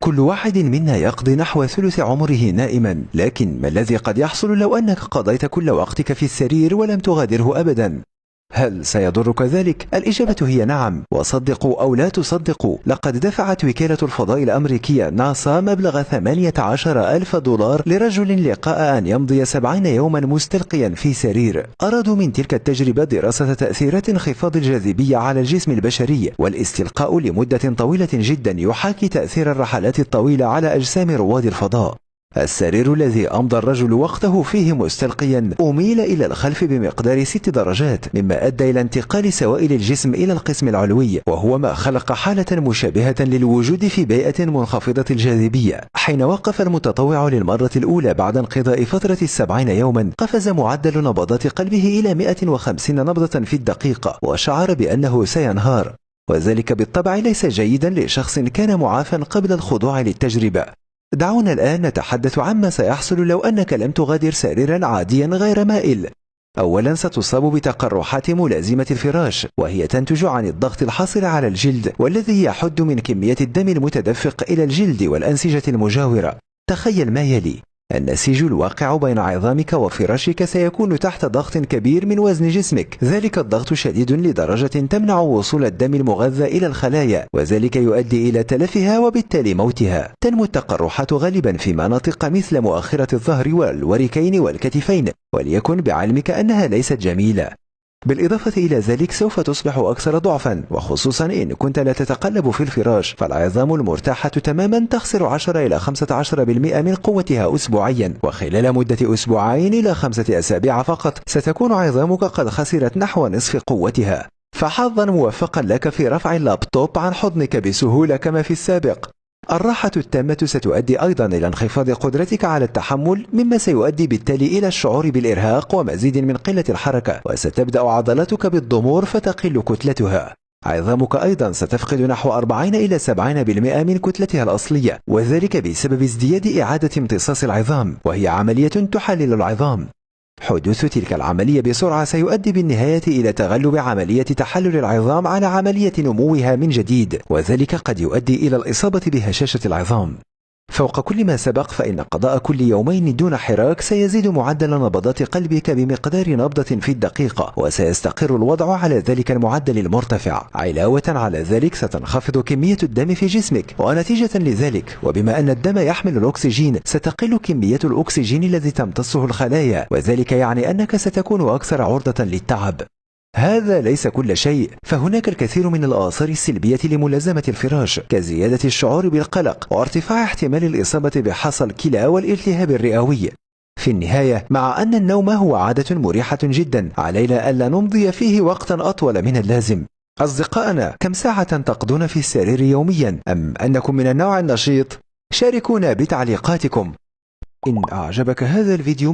كل واحد منا يقضي نحو ثلث عمره نائما، لكن ما الذي قد يحصل لو أنك قضيت كل وقتك في السرير ولم تغادره أبدا؟ هل سيضرك ذلك؟ الإجابة هي نعم، وصدقوا أو لا تصدقوا، لقد دفعت وكالة الفضاء الأمريكية ناسا مبلغ 18,000 دولار لرجل لقاء أن يمضي 70 يوما مستلقيا في سرير. أرادوا من تلك التجربة دراسة تأثيرات انخفاض الجاذبية على الجسم البشري، والاستلقاء لمدة طويلة جدا يحاكي تأثير الرحلات الطويلة على أجسام رواد الفضاء. السرير الذي أمضى الرجل وقته فيه مستلقيا أميل إلى الخلف بمقدار 6 درجات، مما أدى إلى انتقال سوائل الجسم إلى القسم العلوي، وهو ما خلق حالة مشابهة للوجود في بيئة منخفضة الجاذبية. حين وقف المتطوع للمرة الأولى بعد انقضاء فترة 70 يوما، قفز معدل نبضات قلبه إلى 150 نبضة في الدقيقة، وشعر بأنه سينهار، وذلك بالطبع ليس جيدا لشخص كان معافى قبل الخضوع للتجربة. دعونا الآن نتحدث عما سيحصل لو أنك لم تغادر سريرا عاديا غير مائل. أولا، ستصاب بتقرحات ملازمة الفراش، وهي تنتج عن الضغط الحاصل على الجلد، والذي يحد من كمية الدم المتدفق إلى الجلد والأنسجة المجاورة. تخيل ما يلي: النسيج الواقع بين عظامك وفراشك سيكون تحت ضغط كبير من وزن جسمك، ذلك الضغط شديد لدرجة تمنع وصول الدم المغذى إلى الخلايا، وذلك يؤدي إلى تلفها وبالتالي موتها. تنمو التقرحات غالبا في مناطق مثل مؤخرة الظهر والوركين والكتفين، وليكن بعلمك أنها ليست جميلة. بالإضافة إلى ذلك سوف تصبح أكثر ضعفا، وخصوصا إن كنت لا تتقلب في الفراش، فالعظام المرتاحة تماما تخسر 10 إلى 15% من قوتها أسبوعيا، وخلال مدة أسبوعين إلى 5 أسابيع فقط ستكون عظامك قد خسرت نحو نصف قوتها. فحظا موفقا لك في رفع اللابتوب عن حضنك بسهولة كما في السابق. الراحة التامة ستؤدي أيضا إلى انخفاض قدرتك على التحمل، مما سيؤدي بالتالي إلى الشعور بالإرهاق ومزيد من قلة الحركة، وستبدأ عضلاتك بالضمور فتقل كتلتها. عظامك أيضا ستفقد نحو 40 إلى 70% من كتلتها الأصلية، وذلك بسبب ازدياد إعادة امتصاص العظام، وهي عملية تحلل العظام. حدوث تلك العملية بسرعة سيؤدي بالنهاية إلى تغلب عملية تحلل العظام على عملية نموها من جديد، وذلك قد يؤدي إلى الإصابة بهشاشة العظام. فوق كل ما سبق، فإن قضاء كل يومين دون حراك سيزيد معدل نبضات قلبك بمقدار نبضة في الدقيقة، وسيستقر الوضع على ذلك المعدل المرتفع. علاوة على ذلك ستنخفض كمية الدم في جسمك، ونتيجة لذلك وبما أن الدم يحمل الأكسجين ستقل كمية الأكسجين الذي تمتصه الخلايا، وذلك يعني أنك ستكون أكثر عرضة للتعب. هذا ليس كل شيء، فهناك الكثير من الآثار السلبية لملازمة الفراش، كزيادة الشعور بالقلق وارتفاع احتمال الإصابة بحصى الكلى والالتهاب الرئوي. في النهاية، مع أن النوم هو عادة مريحة جدا، علينا ألا نمضي فيه وقتا أطول من اللازم. أصدقائنا، كم ساعة تقضون في السرير يوميا؟ أم أنكم من النوع النشيط؟ شاركونا بتعليقاتكم. إن أعجبك هذا الفيديو